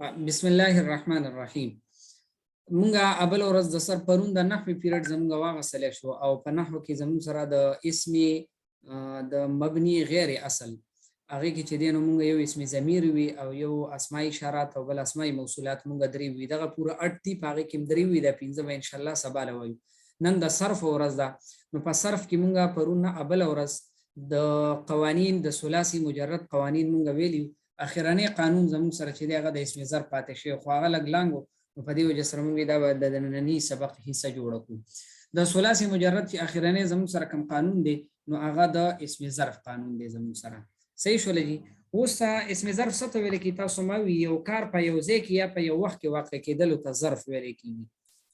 بسم الله الرحمن الرحیم. مونږه اول ورځ د سر پرون د نحوی پیریډ زمونږه واغستلی شو او په نحو کې زمونږ سره د اسم د مبني غیر اصل هغه کې چې دینو مونږ یو اسم ضمیر وي او یو اسماء اشارات او بل اسماء موصولات مونږ درې وي دغه پوره 8 دی پاغه کې درې وي د 15 به ان شاء الله سبا لوي. نن د صرف ورځ ده. نو په صرف کې مونږه پرون اول ورځ د قوانین د ثلاثي مجرد قوانین مونږ ویلیو. اخرنی قانون زموږ سره چې دی هغه د اسم ظرف پاتې شي خو هغه لګ لانګو په دې وجه سره مونږ دا د نننی سبق حصہ جوړ کړو. د ثلاثي مجرد چې اخرنی زموږ سره کوم قانون دی نو هغه د اسم ظرف قانون دی زموږ سره. صحیح شول جی. اوس اسم ظرف څه ته ویل کی تاسو ما وی یو کار په یو ځای کې یا په یو وخت کې واقع کېدل ته ظرف ویل کیږي.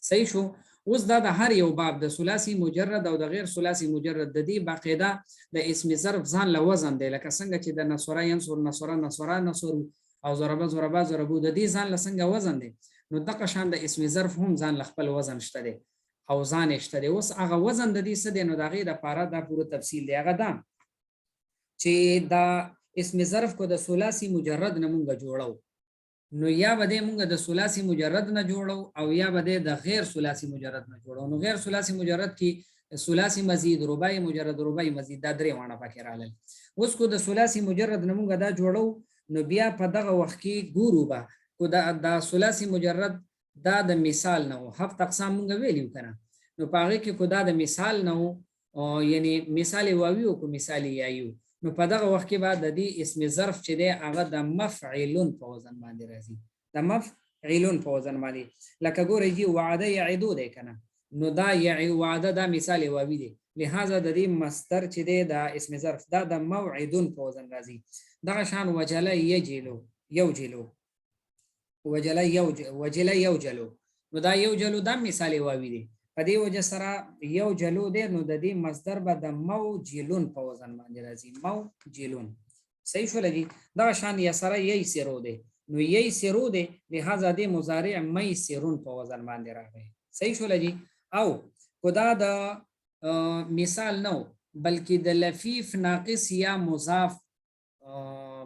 صحیح شو. اوس دا د هر یو باب د ثلاثي مجرد او د غیر ثلاثي مجرد د دې باقاعده د اسم ظرف ځان له وزن دی لکه څنګه چې د نصره ينصر نصره نصره نصر او ضربه ضربه ضربو د دې ځان له څنګه وزن دی نو دغه شان د اسم ظرف هم ځان له خپل وزن شته دی او ځان شته دی. اوس هغه وزن د دې څه دی نو د غیر لپاره دا پوره تفصیل دی هغه دا چې دا اسم ظرف کو د ثلاثي مجرد نه مونږ جوړو نو یا بده مونږ د ثلاثي مجرد نه جوړو او یا بده د غیر ثلاثي مجرد نه جوړو. نو غیر ثلاثي مجرد کې ثلاثي مزید رباعي مجرد رباعي مزید دا درې وانه پکې راغلل. اوس کو د ثلاثي مجرد نه مونږ دا جوړو نو بیا په دغه وخت کې ګورو با کو دا ثلاثي مجرد دا د مثال نه هفت اقسام مونږ ویلیو کنه نو پاره کې کو دا د مثال نه یعنی مثال واوی او کو مثال یایو نو په دغه وخت کې بعد د دې اسم ظرف چې دی هغه د مفعلون په وزن باندې راځي. د مفعلون په وزن باندې لکه ګورئ جی وعده یعدو دی کنه نو دا وعده دا مثال واوی دی لہذا د دې مصدر چې دی د اسم ظرف دا د موعدون په وزن راځي. دغه شان وجل یجلو یوجلو وجل یوجلو نو دا یوجلو دا مثال واوی دی په دې وجه سره یو جلو دی نو د دې مصدر به د موجلون په وزن باندې راځي موجلون. صحیح شول جی. دا شان یا سره یی سرو دی نو یی سرو دی لہذا د مضارع میسرون په وزن باندې راغی. صحیح شول جی. او خدا د مثال نو بلکې د لفیف ناقص یا مضاف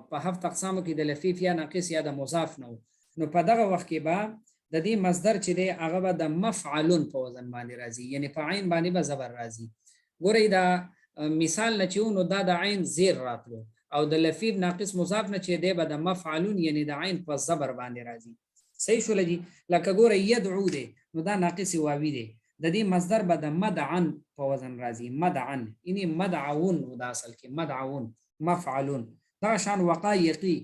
په هفت اقسامو کې د لفیف یا ناقص یا د مضاف نو په دغه وخت کې به د دې مصدر چې دی هغه به د مفعلون په وزن باندې راځي یعنی په عین باندې به زبر راځي. ګورئ دا مثال نه چېونو دا د عین زیر راتلو او د لفیف ناقص مضاف نه چې دی به د مفعلون یعنی د عین په زبر باندې راځي. صحیح شول جی. لکه ګورئ یدعو دی نو دا ناقص واوی دی د دې مصدر به د مدعن په وزن راځي مدعن یعنی مدعون دا اصل کې مدعون مفعلون. دا شان وقایقی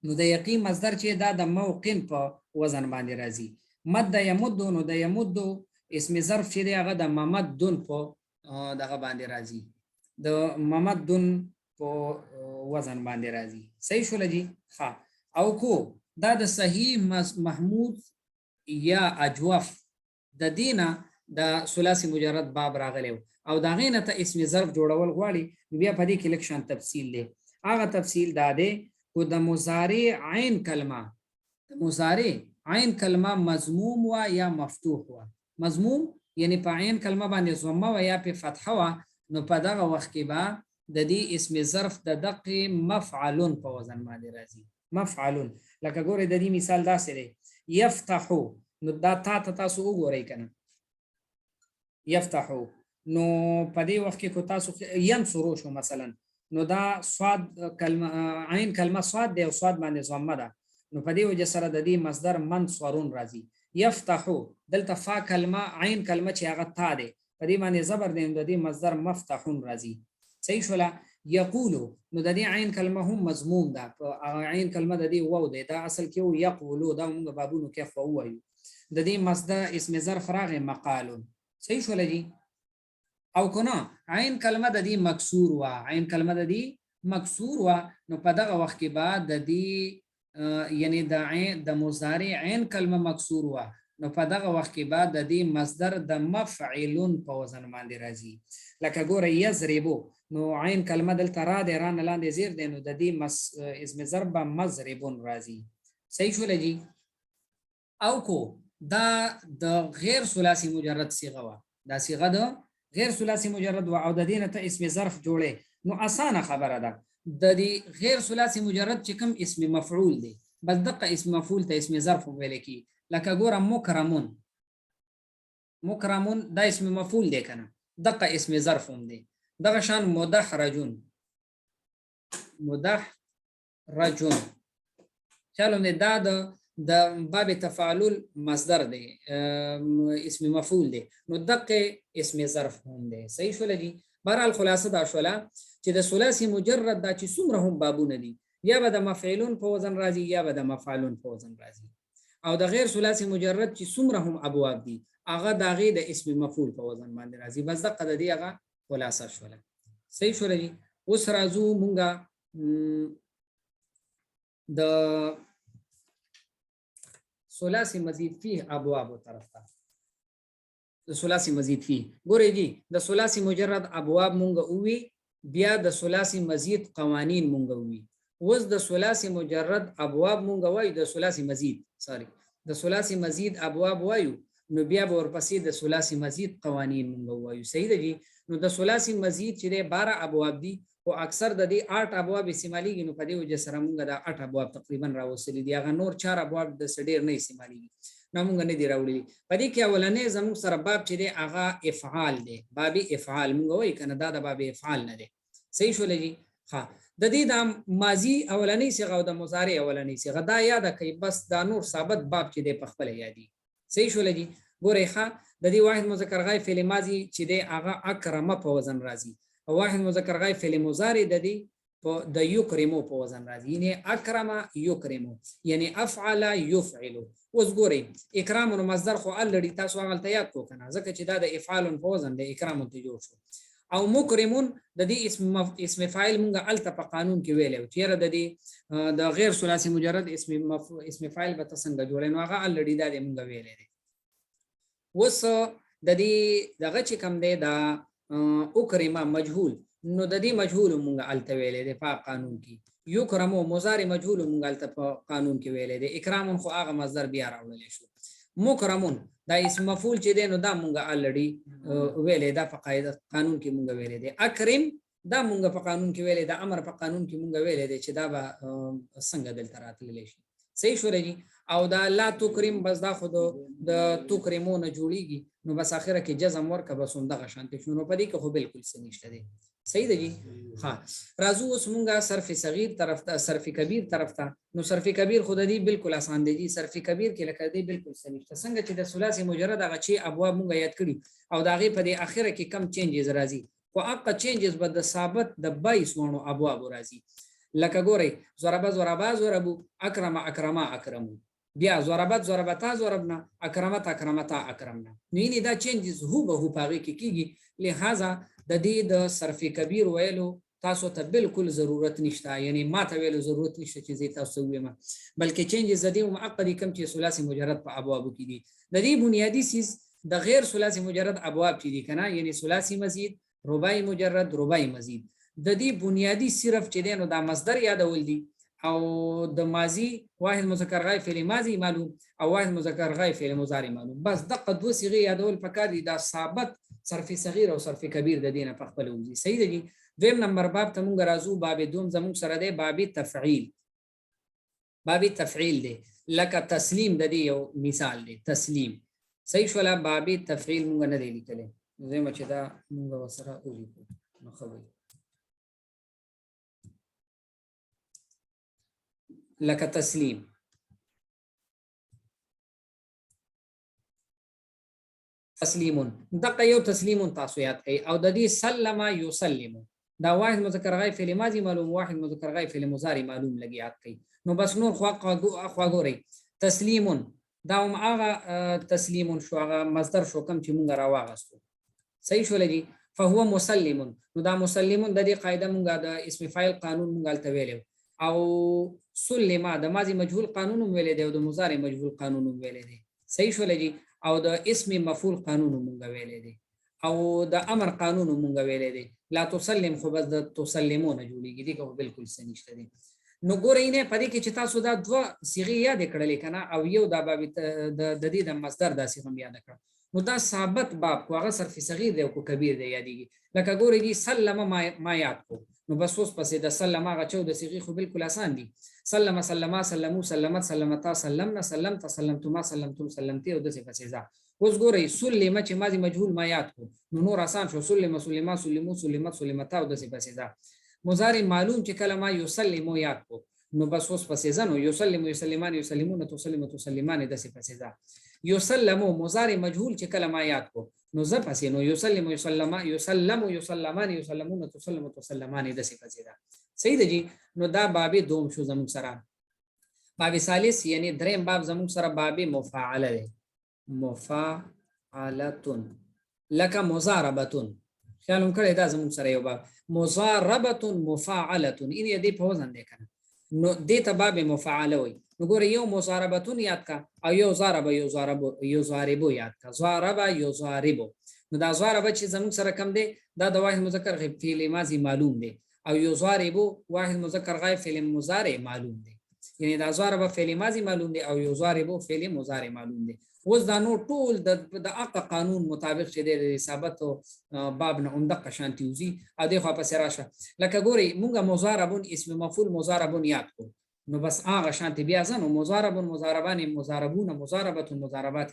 نو د یقین مصدر چې دا د موقن په وزن باندې راځي. مد یمد نو د یمد اسم ظرف چې دی هغه د ممدن په دغه باندې راځي د ممدن په وزن باندې راځي. صحیح شول جی. ها او کو دا د صحیح محمود یا اجوف د دینه د ثلاثي مجرد باب راغلی او دا غینه ته اسم ظرف جوړول غواړي بیا په دې کې لکشن تفصیل دی. هغه تفصیل دا دی کو د مضارع عین کلمه د مضارع عین کلمه مضموم و یا مفتوح و. مضموم یعنی په عین کلمه باندې ضمه و یا په فتحه و نو په دغه وخت کې به د دې اسم ظرف د دقه مفعلون په وزن باندې راځي مفعلون. لکه ګورئ د دې مثال داسې دی یفتحو نو دا تاسو وګورئ کنه یفتحو نو په دې وخت کې کو تاسو ینصرو شو مثلا نو دا صاد کلمه عین کلمه صاد دی او صاد باندې ضمه ده نو په دې وجه سره د دې مصدر منصورون راځي. یفتحو دلته فا کلمه عین کلمه چې هغه تا دی په دې باندې زبر دی نو د دې مصدر مفتحون راځي. صحیح شولا. یقولو نو د دې عین کلمه هم مضموم ده په عین کلمه د دې وو دی دا اصل کې یقولو دا موږ بابونو کې خو وایو د دې مصدر اسم ظرف راغی مقالون. صحیح شولا جی. او کنه عین کلمه د دې مکسور و عین کلمه د دې مکسور و نو په دغه وخت کې بعد د دې یعنی د مضارع عین کلمه مکسور و نو په دغه وخت کې بعد د دې مصدر د مفعلون په وزن باندې راځي. لکه ګوره یضربو نو عین کلمه دلته را دی ران لاندې زیر دی نو د دې اسم ضرب مضربون راځي. صحیح شول جی. او کو دا د غیر ثلاثي مجرد صيغه و دا صيغه د غیر ثلاثي مجرد و او د دینه ته اسم ظرف جوړه نو اسانه خبره ده د دې غیر ثلاثي مجرد چې کوم اسم مفعول دی بس دغه اسم مفعول ته اسم ظرف ویل کی. لکه ګوره مکرمون، مکرمون دا اسم مفعول دی کنه، دغه اسم ظرف هم دی. دغه شان مدحرجون، مدحرجون چلو نه دا د باب تفاعل مصدر دی، اسم مفعول دی، نو دغه اسم ظرف هم دی. صحیح شول دي. بهرحال خلاصه دا شوله چې د ثلاثي مجرد دا چې څومره هم بابونه دي، یا به د مفعولون په وزن راځي یا به د مفعولون په وزن راځي، او د غیر ثلاثي مجرد چې څومره هم ابواب دي هغه د هغې د اسم مفعول په وزن باندې راځي. بس دغه د دې هغه خلاصه شوله. صحیح شوله دي. اوس راځو مونږه د ثلاثي مزید فيه ابواب طرف ته. د ثلاثي مزید فيه ګورئ جی د ثلاثي مجرد ابواب مونږ اووي، بیا د ثلاثي مزید قوانین مونږ اووي. اوس د ثلاثي مجرد ابواب مونږ وایو، د ثلاثي مزید د ثلاثي مزید ابواب وایو، نو بیا به ورپسې د ثلاثي مزید قوانین مونږ وایو. صحیح ده جی. نو د ثلاثي مزید چې 12 ابواب دي او اکثر د دې 8 ابواب استعماليږي، نو په دې وجه سره مونږ د 8 ابواب تقریبا راوصلې دي. هغه نور 4 ابواب د سډیر نه استعماليږي، نو مونږ نه دی راوړي. په دې کې اولنې زموږ سره باب چې دی هغه افعال دی، باب افعال مونږ وایو کنه، دا د باب افعال نه دی. صحیح شول جی. ها د دې د ماضی اولنې صيغه او د مضارع اولنې صيغه دا یاد کړئ، بس دا نور ثابت باب چې دی په خپل یادي. صحیح شول جی. ګورئ ښه د دې واحد مذکر غایب فعل ماضی چې دی هغه اکرمه په وزن راځي، او واحد مذکر غایب فعل مضارع د دې په د یکرمو په وزن راځي، یعنی اکرمه یکرمو، یعنی افعل یفعل. اوس ګورئ اکرام نو مصدر خو الریډي تاسو هغه یاد کو کنه، ځکه چې دا د افعال په وزن د اکرام ته جوړ شو. او مکرمون د دې اسم فاعل مونږه الته په قانون کې ویلو چې را د دې د غیر ثلاثي مجرد اسم فاعل به څنګه جوړې، نو هغه الریډي دا مونږه ویلې دي. وس د دې دغه چې کوم دی دا اکرمه مجهول، نو د دې مجهول مونږه الته ویلې دي په قانون کې. یکرمو مضارع مجهول مونږه الته په قانون کې ویلې دي. اکرام خو هغه مصدر بیا راوړل شو. مکرمون دا اسم مفعول چې دی نو دا مونږه الریډي ویلې دا په قاعده قانون کې مونږه ویلې دي. اکرم دا مونږه په قانون کې ویلې دا امر په قانون کې مونږه ویلې دي چې دا به څنګه دلته راتللی شي. صحیح شو رہی. او دا لا تکرم بس دا خود د تکرمونه جوړیږي، نو بس اخره کې جزم ورکه بس همدغه شانته شو، نو پدې کې خو بالکل سنشته دی. صحیح دی جی. ها راځو اوس مونږه صرف صغیر طرف ته، صرف کبیر طرف ته. نو صرف کبیر خود دی بالکل آسان دی جی. صرف کبیر کې لکه دی بالکل سنشته، څنګه چې د ثلاثي مجرد هغه چې ابواب مونږه یاد کړی او دا غي په دې اخره کې کم چینجز راځي، خو هغه چینجز به د ثابت د 22 وانو ابواب راځي. لکه ګورئ ضرب ضربا ضربو، اکرم اکرما اکرمو، بیا ضربت ضربتا ضربنا، اکرمت اکرمتا اکرمنا. نو یعنی دا چینجز هو به هو پاغي کې کیږي. لہذا د دې د صرف کبیر ویلو تاسو ته بالکل ضرورت نشته، یعنی ما ته ویلو ضرورت نشته چې زه تاسو وایم، بلکې چینجز د دې معقدی کم چې ثلاثي مجرد په ابواب کې دي. د دې بنیادی سیس د غیر ثلاثي مجرد ابواب چې دي کنه، یعنی ثلاثي مزید، رباعي مجرد، رباعي مزید. د دې بنیادی صرف چې دینو دا مصدر یادول دي، او د ماضی واحد مذکر غایب فعل ماضی معلوم او واحد مذکر غایب فعل مضارع معلوم، بس دغه دوه صيغې یادول پکار دي. دا ثابت صرف صغیر او صرف کبیر د دینه په خپل وځي. صحیح دی. دویم نمبر باب ته مونږ راځو، باب دوم زموږ سره دی باب تفعیل. باب تفعیل دی لکه تسلیم د دې یو مثال دی، تسلیم. صحیح شولا. باب تفعیل مونږ نه دی لیکلې، زموږ چې دا مونږ وسره ولیکو نو خبرې لکه تسلیم. تسلیمون دغه یو تسلیمون تاسو یاد کړئ، او د دې سلم یسلم دا واحد مذکر غایب فعل ماضی معلوم، واحد مذکر غایب فعل مضارع معلوم لګي یاد کړئ. نو بس نور خوا ګورئ. تسلیمون دا هم هغه تسلیمون شو، هغه مصدر شو کم چې مونږ راواغستو. صحیح شو لګي. فهو مسلمون نو دا مسلمون د دې قاعده مونږ د اسم فاعل قانون مونږ الته ویلو، او سلمہ د ماضی مجهول قانون ویلې دی او د مضارع مجهول قانون ویلې دی. صحیح شو لګي. او د اسم مفعول قانون مونږ ویلې دی، او د امر قانون مونږ ویلې دی. لا تسلم خو بس د تسلمون جوړیږي دی، کو بالکل سنشته دی. نو ګورئ نه پدې کې چې تاسو دا دوه صيغې یاد کړلې کنه، او یو دا باب د دې د مصدر د صيغه یاد کړ، نو دا ثابت باب کو هغه صرف صغیر دی او کو کبیر دی یادېږي. لکه ګورئ دي سلم ما یاد کو، نو بس اوس پسې د سلم هغه 14 صيغې خو بالکل آسان دي. سلم سلما سلمو سلمت سلمتا سلمنا سلمت سلمتما سلمتم سلمتي او د څه پسې ځه. اوس ګورئ سلم چې ماضي مجهول ما یاد کو نو نور آسان شو. سلم سلما سلمو سلمت سلمتا او د څه پسې ځه. مضارع معلوم چې کلمه یسلمو یاد کو نو بس اوس پسې ځه. نو یسلم یسلمان یسلمون تسلم تسلمان د څه پسې ځه. یسلمو مضارع مجهول چې کلمه یاد کو نو ز پسې نو یسلم یسلما یسلم یسلمان یسلمون تسلم تسلمان د څه پسې ځه. صحیح ده جی. نو دا باب دوم شو زموږ سره. باب ثالث یعنی دریم باب زموږ سره باب مفاعله ده. مفاعلتون لك مضاربتون. خیالم کړی دا زموږ سره یو باب مضاربتون مفاعلتون این دې په وزن دی کنه نو دې ته باب مفاعله وي. نو ګوره یو مضاربتون یاد کا او یو ضارب یو ضاربو یاد کا. ضارب یو ضاربو. نو دا ضارب چې زموږ سره کم دی دا د واحد مذکر غیب فعل ماضی معلوم دی او یو ضاربو واحد مذکر غیب فعل مضارع معلوم دی. یعنی دا ضارب فعل ماضی معلوم دی او یو ضاربو فعل مضارع معلوم دی. اوس دا نو ټول د اقا قانون مطابق چې د ثابت باب نه عمدق شانتی وزي او دغه په سراشه لکه ګوري مونږه مضاربون اسم مفعول مضاربون یاد کو نو بس هغه شانتی بیا ځنو مضاربون مضاربان مضاربون مضاربتون مضاربات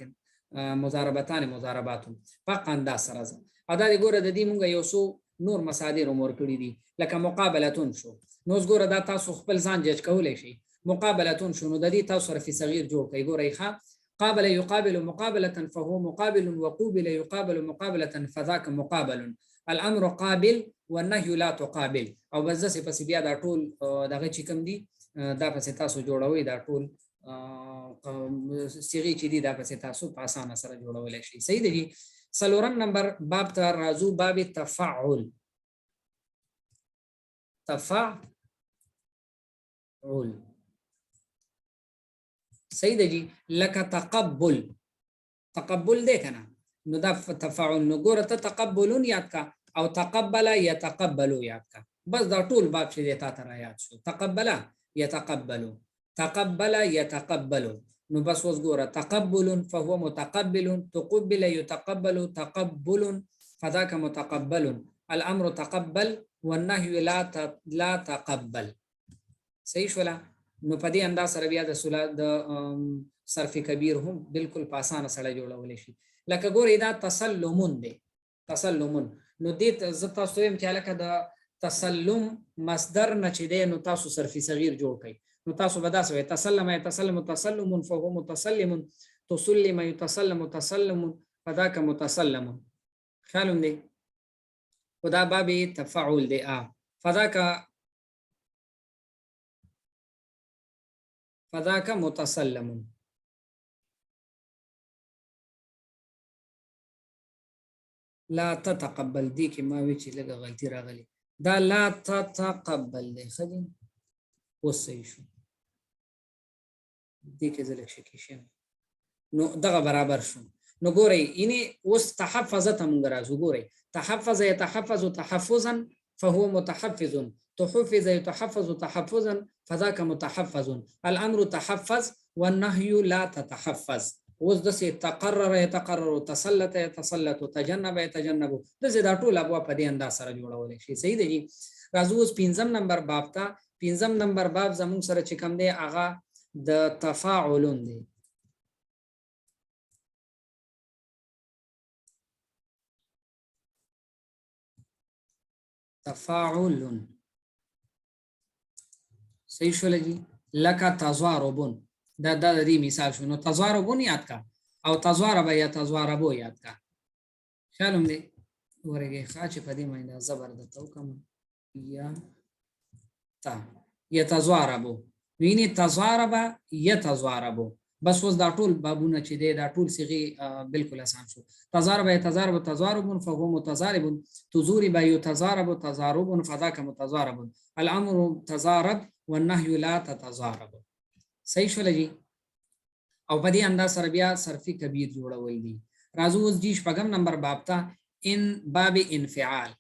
مضاربتان مضارباتون فقط دا سره ځه. ادا دې ګوره د دې مونږه یو څو نور مصادر امور کړی دي لکه مقابلتون شو. نو ګوره دا تاسو خپل ځان جج کولای شئ. مقابلتون شو نو د دې تاسو صرف صغیر جوړ کړئ. ګوره ښه قابل يقابل مقابلة فهو مقابل وقوبل يقابل مقابلة فذاك مقابل. الامر قابل والنهي لا تقابل. او بس دسه پس بیا دا ټول دغه چې کوم دي دا پس تاسو جوړوي دا ټول صيغې چې دي دا پس تاسو په اسانه سره جوړولای شئ. صحیح دی. څلورم نمبر باب ته راځو باب تفاعل. تفاعل صحیح ده جی. لکه تقبل. تقبل دی کنه نو دا تفاعل. نو ګوره ته تقبلون یاد کا او تقبل يتقبل یاد کا. بس دا ټول باب چې دی تا ته را یاد شو. تقبل يتقبل تقبل يتقبل. نو بس اوس ګوره تقبل فهو متقبل تقبل يتقبل تقبل فذاك متقبل. الامر تقبل والنهي لا تقبل. صحیح شولا. نو په دې انداز سره بیا د صرف کبیر هم بالکل په اسانه سره جوړول شي. لکه ګورې دا تسلمون دی. تسلمون نو دې ز تاسو هم چې لکه د تسلم مصدر نه چې دی نو تاسو صرف صغیر جوړ کړئ. نو تاسو به داسې وایئ تسلم يتسلم تسلم فهو متسلم تسلم يتسلم تسلم فذاك متسلم. خیالم دی. خدا باب تفاعل دی. فذاك متسلم. لا تتقبل دي کې ما وی چې لږه غلطي راغلي. دا لا تتقبل دی خدي اوس صحیح شو. دې کې زلک شکی شم نو دغه برابر شو. نو ګورئ اینی اوس تحفظت هم راځو. ګورئ تحفظ يتحفظ تحفظا فهو متحفظ تحفظ يتحفظ تحفظا فذاك متحفظ. الامر تحفظ والنهي لا تتحفظ. اوس دسه تقرر يتقرر تسلط يتسلط تجنب يتجنب دسه دا ټول ابواب په دې انداز سره جوړول شي. صحیح دی. راځو اوس 5م نمبر باب ته. 5م نمبر باب زموږ سره چې کوم دی هغه د تفاعلون دی. تفاعل. صحیح شو لګي. لکه تضاربون دا د دې مثال شو. نو تضاربون یاد کا او تضارب یا تضاربو یاد کا. خیالم دی. ورګه خاص په دې معنی زبردست او کوم یا تا يتضاربو. ویني تضارب يتضاربو. بس اوس دا ټول بابونه چې دی دا ټول صيغه بالکل آسان شو. تضارب يتضارب تضارب فهو متضارب تضارب يتضارب تضارب فذاك متضارب. الامر تضارب والنهي لا تتضارب. صحیح شو لګي. او په دې انداز سره بیا صرفي کبیر جوړول دي. راځو اوس جی 5م نمبر باب ته. ان باب انفعال.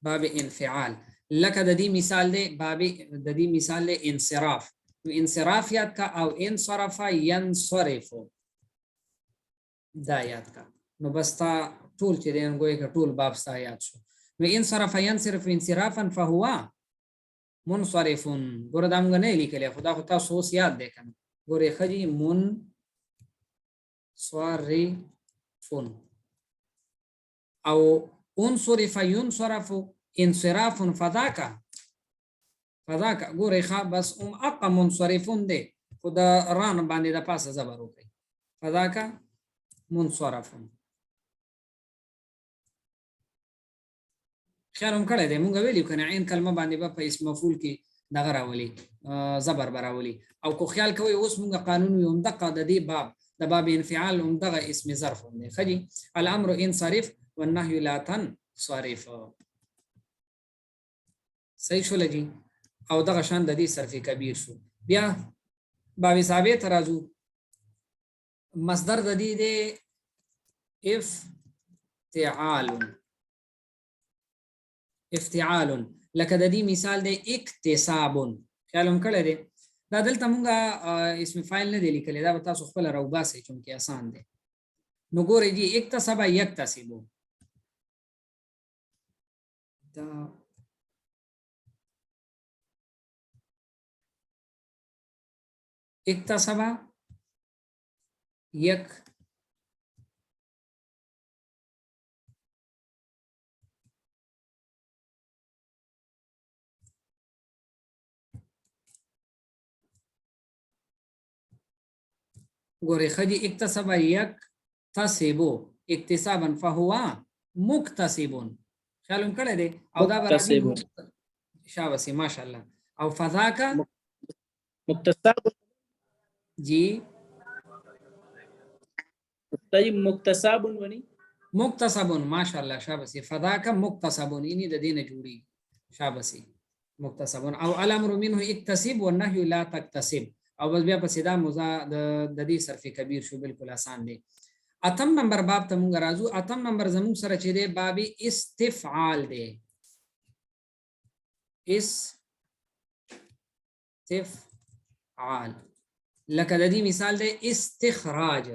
باب انفعال. لکه د دې مثال دی باب د دې مثال دی انصراف. نو انصراف یاد کا او انصرف ينصرف دا یاد کا نو بس تا ټول چې دین ګوي کا ټول باب ستا یاد شو نو انصرف ينصرف انصرافا فهو منصرف ګور دا موږ نه لیکل خدا خو تاسو اوس یاد دی کنه ګورې خجی منصرف او انصرف ينصرف انصراف فذاك ګورې ښه بس اق منصرفون دی خدا ران باندې د پاسه زبر وکړي فذاك منصرف خیالم کړی دی مونږ ویلو کنه عین کلمه باندې په اسم مفعول کې دغه راولي زبر براولي او کو خیال کوي اوس مونږ قانون یو دقه د دې باب د باب انفعال هم دغه اسم ظرف دی خجی الامر انصرف والنهي لا تنصرف صحیح شو لګي او دغه شان د دې صرف کبیر شو بیا باب ثابت راځو مصدر د دې دی افتعال لکه د دې مثال دی اکتساب خیالم کړی دی دا دلته مونږه اسم فاعل نه دی لیکلی دا به تاسو خپل راوباسئ چونکې آسان دی نو ګورئ جی اکتسب یکتسب دا اکتسب یک ګورې خدي اکتسب یکتسب اکتسابا فهو مکتسب خیالم کړی دی او دا برابر شاباسي ماشاءالله او فذاك مکتسب جی طيب مکتسب ونی مکتسب ماشاءالله شاباسي فذاك مکتسب اني د دینه جوړي شاباسي مکتسب او الامر منه اکتسب والنهي لا تکتسب او بس بیا په سیدا موزا د دې صرف کبیر شو بالکل آسان دی اتم نمبر باب ته مونږ راځو اتم نمبر زموږ سره چې دی باب استفعال دی استفعال لکه د دې مثال دی استخراج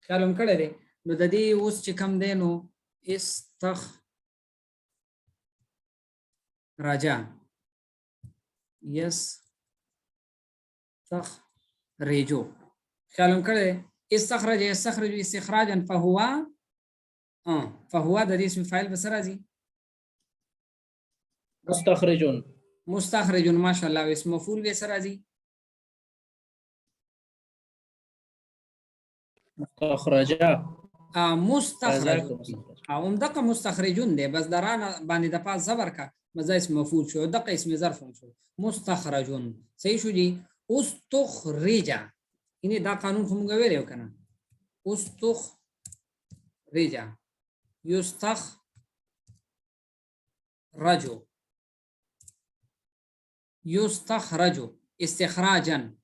خیالم کړی دی نو د دې اوس چې کم دی نو استخراج استخرجو خیالم کړی استخرج استخراجا فهو د دې اسم فاعل به سره راځي مستخرجون ماشاءالله اسم مفعول به سره راځي مستخرج او دغه مستخرجون دی بس درانه باندې د پاس زبر کا مزه اسم مفعول شو دغه اسم ظرف شو مستخرجون صحیح شو جی استخرج اینه دا قانون خو موږ ویلو کنه استخرج يستخرج استخراجا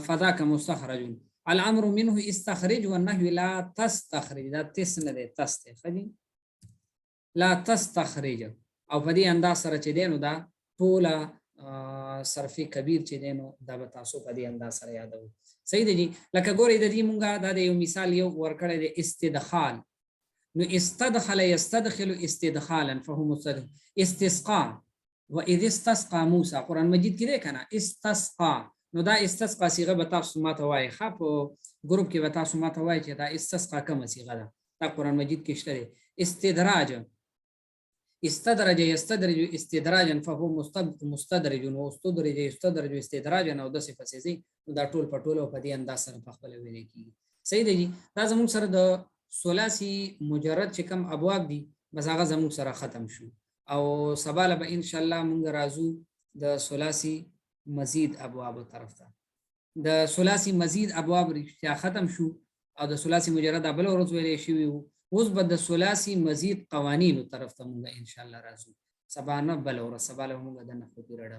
فذاك مستخرج الامر منه استخرج والنهي لا تستخرج دا تسنه ده تست خدي لا تستخرج او په دې انداز سره چې دینو دا ټول صرفي کبیر چې دینو دا به تاسو په دې انداز سره یادو صحیح دی لکه ګورې د دې مونږه دا د یو مثال یو ورکړی دی استدخال نو استدخل يستدخل استدخالا فهو مستدخل استسقاء واذ استسقى موسى قران مجید کې دی کنه استسقى نو دا استسقى صيغه به تاسو ماته وایي خو په ګروپ کې به تاسو ماته وایي چې دا استسقى کومه صيغه ده دا قران مجید کې شته استدراج استدرج يستدرج استدراجا فهو مستدرج واستدرج يستدرج استدراجا او د صفه سي دا ټول په ټولو په دې انداز سره په خپل ویل کیږي صحیح دی دا زموږ سره د ثلاثي مجرد چې کوم ابواب دي بس هغه زموږ سره ختم شو او سباله به ان شاء الله مونږ راځو د ثلاثي مزید ابواب طرف ته د ثلاثي مزید ابواب رښتیا ختم شو او د ثلاثي مجرد بل ورځ ویلې شوی اوس به د ثلاثي مزید قوانینو طرف ته مونږ ان شاء الله راځو سبا نه بل ورځ سباله مونږ د نحو پیریډ